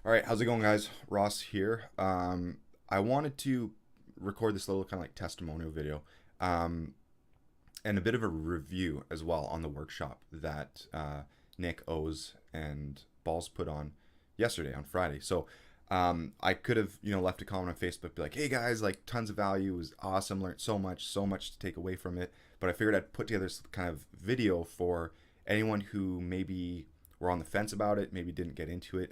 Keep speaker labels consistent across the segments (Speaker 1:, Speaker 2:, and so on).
Speaker 1: All right, how's it going, guys? Ross here. I wanted to record this little kind of like testimonial video, um, and a bit of a review as well on the workshop that Nick O's and Balls put on yesterday on Friday. So I could have left a comment on Facebook, be like, "Hey guys, like tons of value, it was awesome, learned so much to take away from it." But I figured I'd put together this kind of video for anyone who maybe were on the fence about it, maybe didn't get into it.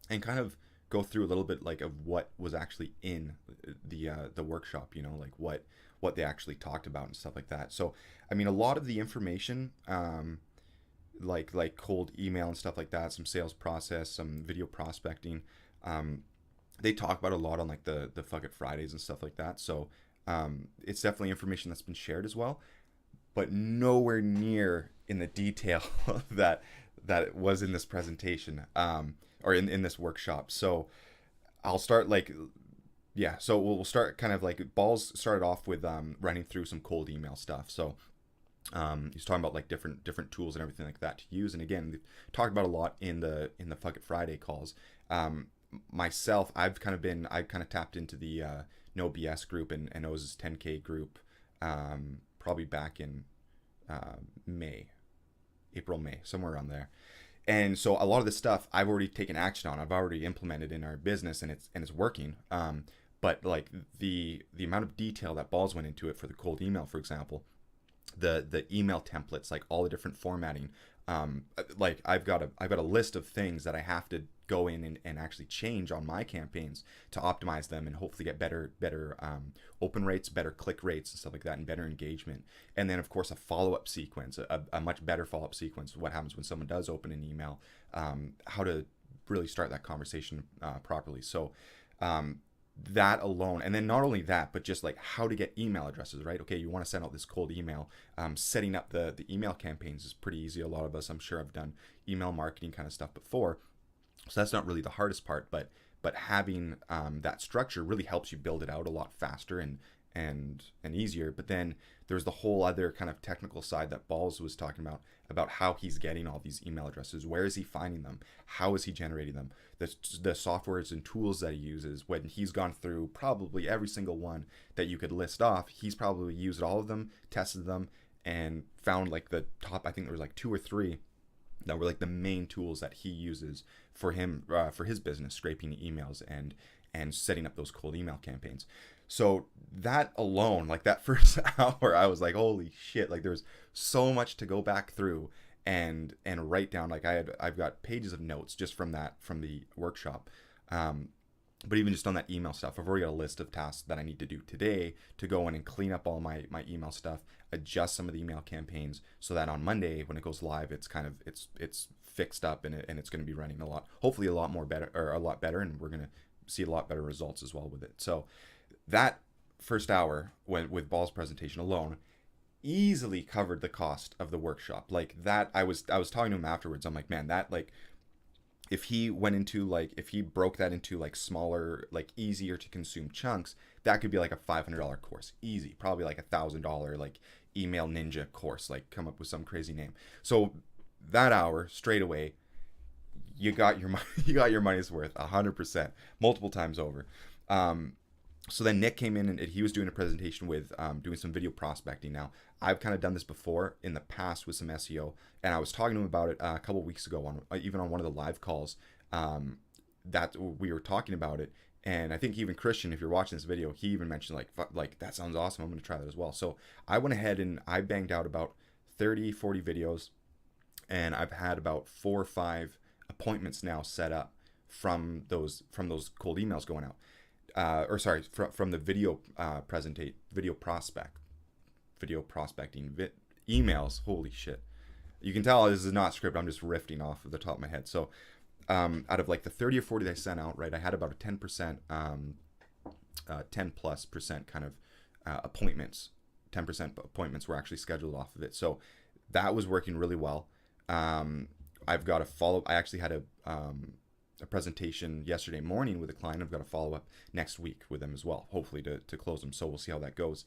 Speaker 1: And kind of go through a little bit like of what was actually in the workshop, like what they actually talked about and stuff like that. So I mean, a lot of the information, like cold email and stuff like that, some sales process, some video prospecting, they talk about a lot on like the Fuck It Fridays and stuff like that. So it's definitely information that's been shared as well, but nowhere near in the detail that it was in this presentation, or in this workshop. So I'll start like, yeah, so we'll start kind of like Balls started off with running through some cold email stuff. So he's talking about like different tools and everything like that to use. And again, we've talked about a lot in the Fuck It Friday calls. Myself, I've kind of tapped into the NOBS group and O's 10K group, probably back in April, May, somewhere around there. And so a lot of this stuff I've already taken action on. I've already implemented in our business, and it's working. But like the amount of detail that Balls went into it for the cold email, for example, the email templates, like all the different formatting. Like I've got a list of things that I have to go in and actually change on my campaigns to optimize them and hopefully get better open rates, better click rates and stuff like that, and better engagement. And then of course a follow-up sequence, a much better follow-up sequence. What happens when someone does open an email, how to really start that conversation properly. So that alone, and then not only that, but just like how to get email addresses, right? Okay, you want to send out this cold email. Setting up the email campaigns is pretty easy. A lot of us, I'm sure, have done email marketing kind of stuff before, so that's not really the hardest part. But having that structure really helps you build it out a lot faster and easier. But then there's the whole other kind of technical side that Balls was talking about how he's getting all these email addresses. Where is he finding them? How is he generating them? The softwares and tools that he uses, when he's gone through probably every single one that you could list off, he's probably used all of them, tested them, and found like the top, I think there was like 2 or 3 that were like the main tools that he uses for his business, scraping emails and setting up those cold email campaigns. So that alone, like that first hour, I was like, holy shit, like there's so much to go back through and write down. Like I've got pages of notes just from the workshop. But even just on that email stuff, I've already got a list of tasks that I need to do today to go in and clean up all my email stuff, adjust some of the email campaigns so that on Monday when it goes live, it's kind of it's fixed up and it's going to be running hopefully a lot better, and we're going to see a lot better results as well with it. So that first hour with Ball's presentation alone easily covered the cost of the workshop. Like that, I was talking to him afterwards. I'm like, man, that like if he broke that into like smaller, like easier to consume chunks, that could be like a $500 course, easy. Probably like $1,000 like email ninja course, like come up with some crazy name. So that hour straight away, you got your money's worth 100%, multiple times over. So then Nick came in and he was doing a presentation with doing some video prospecting. Now, I've kind of done this before in the past with some SEO, and I was talking to him about it a couple of weeks ago even on one of the live calls that we were talking about it. And I think even Christian, if you're watching this video, he even mentioned like that sounds awesome. I'm going to try that as well. So I went ahead and I banged out about 30, 40 videos, and I've had about 4 or 5 appointments now set up from those cold emails going out. From the video prospecting emails. Holy shit! You can tell this is not script. I'm just riffing off of the top of my head. So, out of like the 30 or 40 that I sent out, right, I had about a 10%, 10+% kind of appointments. 10% appointments were actually scheduled off of it. So that was working really well. I've got a follow. I actually had a presentation yesterday morning with a client. I've got a follow-up next week with them as well, hopefully to close them. So we'll see how that goes.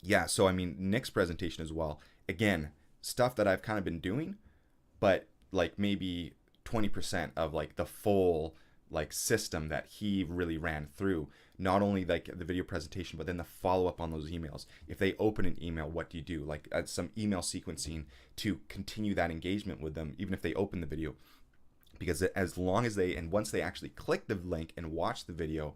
Speaker 1: Yeah, so I mean, Nick's presentation as well. Again, stuff that I've kind of been doing, but like maybe 20% of like the full like system that he really ran through. Not only like the video presentation, but then the follow up on those emails. If they open an email, what do you do? Like some email sequencing to continue that engagement with them, even if they open the video. Because as long as they, and once they actually click the link and watch the video,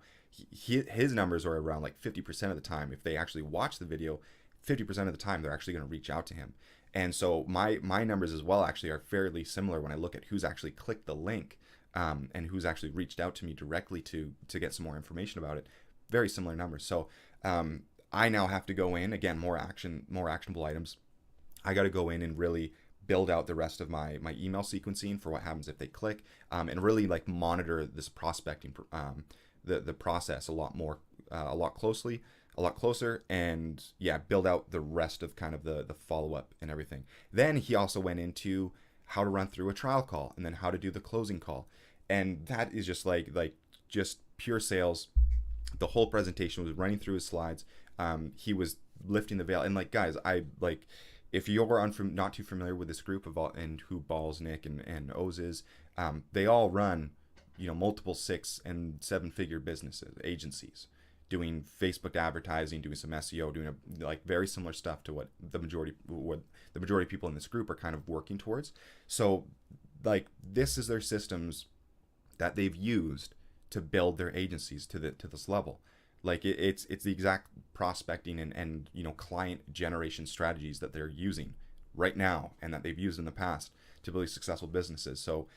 Speaker 1: his numbers are around like 50% of the time. If they actually watch the video, 50% of the time they're actually going to reach out to him. And so my numbers as well actually are fairly similar when I look at who's actually clicked the link, and who's actually reached out to me directly to get some more information about it. Very similar numbers. So I now have to go in, again, more actionable items. I got to go in and really build out the rest of my email sequencing for what happens if they click, and really like monitor this prospecting the process a lot closer, and yeah, build out the rest of kind of the follow-up and everything. Then he also went into how to run through a trial call, and then how to do the closing call. And that is just like just pure sales. The whole presentation was running through his slides. He was lifting the veil. And like, guys, if you're not too familiar with this group of all, and who Balls, Nick, and Oz is, they all run, multiple 6 and 7 figure businesses, agencies, doing Facebook advertising, doing some SEO, doing like very similar stuff to what the majority of people in this group are kind of working towards. So like, this is their systems that they've used to build their agencies to this level. Like it's the exact prospecting and client generation strategies that they're using right now, and that they've used in the past to build successful businesses. So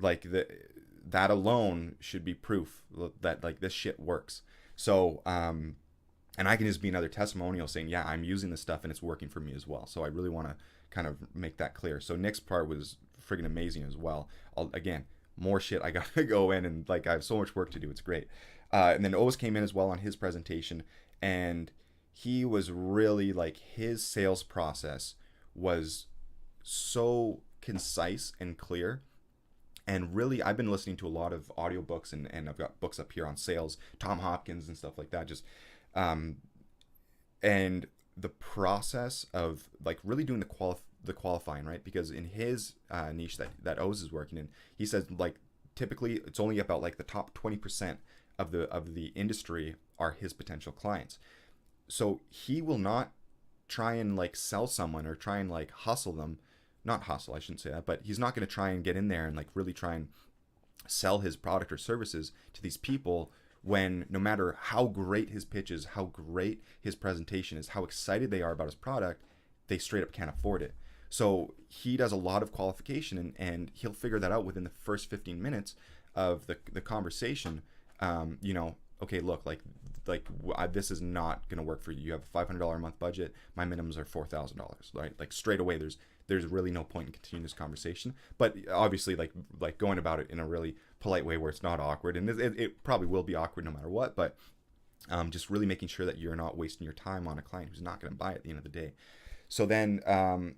Speaker 1: like that alone should be proof that like this shit works. So and I can just be another testimonial saying, yeah, I'm using this stuff and it's working for me as well. So I really want to kind of make that clear. So Nick's part was friggin' amazing as well. Again, more shit I gotta go in, and like I have so much work to do. It's great. And then Oz came in as well on his presentation, and he was really like, his sales process was so concise and clear. And really, I've been listening to a lot of audiobooks, and I've got books up here on sales, Tom Hopkins and stuff like that. Just and the process of like really doing the qualifying, right? Because in his niche that Oz is working in, he says like typically it's only about like the top 20% of the industry are his potential clients. So he will not try and like sell someone or try and like hustle them. Not hustle, I shouldn't say that, but he's not going to try and get in there and like really try and sell his product or services to these people, when no matter how great his pitch is, how great his presentation is, how excited they are about his product, they straight up can't afford it. So he does a lot of qualification, and he'll figure that out within the first 15 minutes of the conversation. Okay, look, this is not going to work for you. You have a $500 a month budget. My minimums are $4,000, right? Like straight away, there's really no point in continuing this conversation. But obviously, like going about it in a really polite way where it's not awkward, and it probably will be awkward no matter what. But just really making sure that you're not wasting your time on a client who's not going to buy it at the end of the day. So then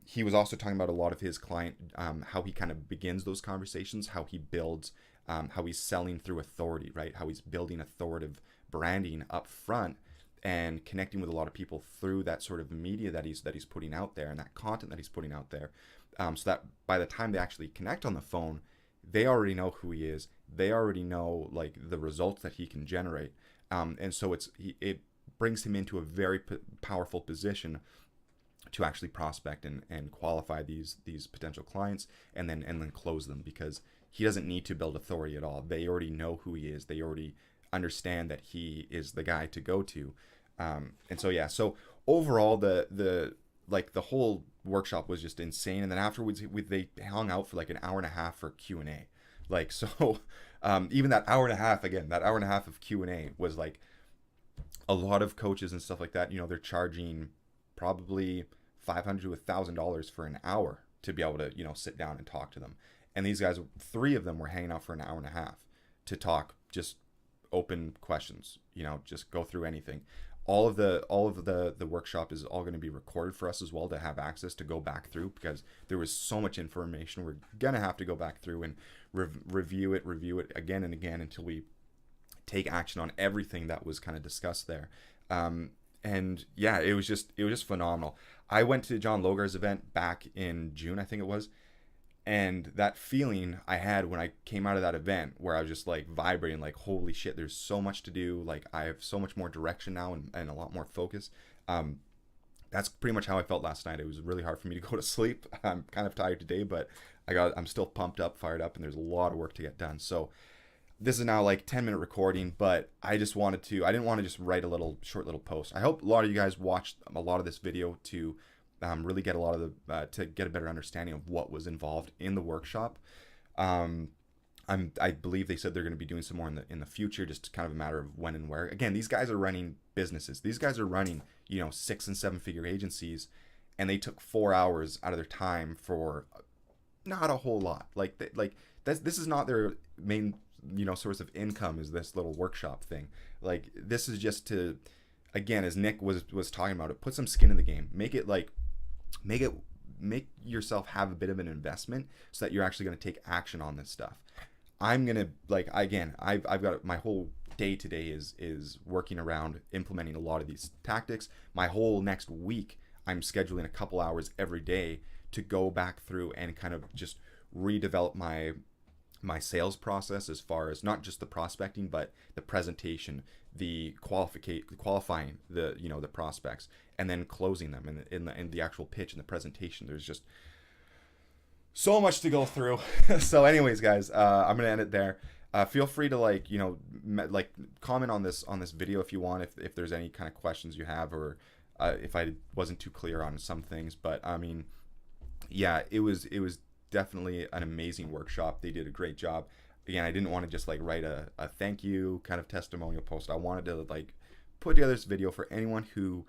Speaker 1: he was also talking about a lot of his client, how he kind of begins those conversations, how he builds, how he's selling through authority, right? How he's building authoritative branding up front and connecting with a lot of people through that sort of media that he's putting out there, and that content that he's putting out there, so that by the time they actually connect on the phone, they already know who he is. They already know like the results that he can generate, and so it brings him into a very powerful position to actually prospect and qualify these potential clients, and then close them, because he doesn't need to build authority at all. They already know who he is. They already understand that he is the guy to go to. And so yeah, so overall the whole workshop was just insane. And then afterwards they hung out for like an hour and a half for Q&A. Like, so even that hour and a half of Q&A was like, a lot of coaches and stuff like that, they're charging probably $500 to $1,000 for an hour to be able to, sit down and talk to them. And these guys, 3 of them were hanging out for an hour and a half to talk, just open questions, just go through anything. All of the workshop is all going to be recorded for us as well, to have access to go back through, because there was so much information. We're going to have to go back through and review it again and again until we take action on everything that was kind of discussed there. And yeah, it was just phenomenal. I went to John Logar's event back in June, I think it was, And that feeling I had when I came out of that event, where I was just like vibrating, like, holy shit, there's so much to do. Like, I have so much more direction now, and a lot more focus. That's pretty much how I felt last night. It was really hard for me to go to sleep. I'm kind of tired today, but I'm still pumped up, fired up, and there's a lot of work to get done. So this is now like 10-minute recording, but I didn't want to just write a short little post. I hope a lot of you guys watched a lot of this video to really get a lot of to get a better understanding of what was involved in the workshop. I believe they said they're going to be doing some more in the future, just kind of a matter of when and where. Again, these guys are running businesses. These guys are running 6 and 7 figure agencies, and they took 4 hours out of their time for not a whole lot. This is not their main source of income, is this little workshop thing. Like, this is just to, again, as Nick was talking about it, put some skin in the game. Make yourself have a bit of an investment so that you're actually going to take action on this stuff. I'm gonna, like, again, I've got my whole day today is working around implementing a lot of these tactics. My whole next week, I'm scheduling a couple hours every day to go back through and kind of just redevelop my sales process, as far as not just the prospecting, but the presentation, the qualifying the prospects, and then closing them in the actual pitch and the presentation. There's just so much to go through. So anyways, guys, I'm gonna end it there. Feel free to comment on this video if you want, if there's any kind of questions you have, or if I wasn't too clear on some things. But I mean, yeah, it was definitely an amazing workshop. They did a great job. Again, I didn't want to just like write a thank you kind of testimonial post. I wanted to like put together this video for anyone who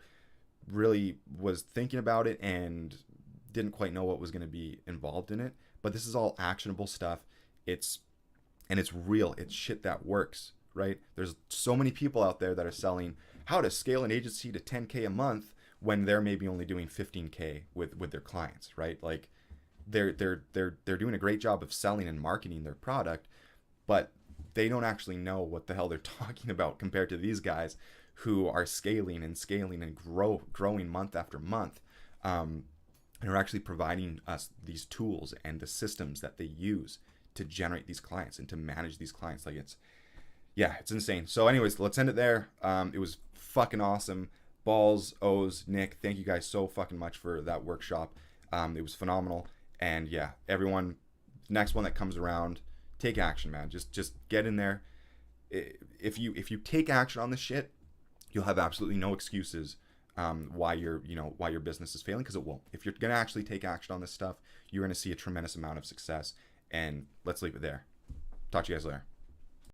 Speaker 1: really was thinking about it and didn't quite know what was going to be involved in it. But this is all actionable stuff. It's real. It's shit that works, right? There's so many people out there that are selling how to scale an agency to 10K a month when they're maybe only doing 15K with their clients, right? Like, they're doing a great job of selling and marketing their product, but they don't actually know what the hell they're talking about compared to these guys who are scaling and growing month after month, and are actually providing us these tools and the systems that they use to generate these clients and to manage these clients. Like, it's insane. So anyways, let's end it there. It was fucking awesome. Balls, O's, Nick, thank you guys so fucking much for that workshop. It was phenomenal. And yeah, everyone, next one that comes around, take action, man. Just get in there. If you take action on this shit, you'll have absolutely no excuses why your business is failing, because it won't. If you're gonna actually take action on this stuff, you're gonna see a tremendous amount of success. And let's leave it there. Talk to you guys later.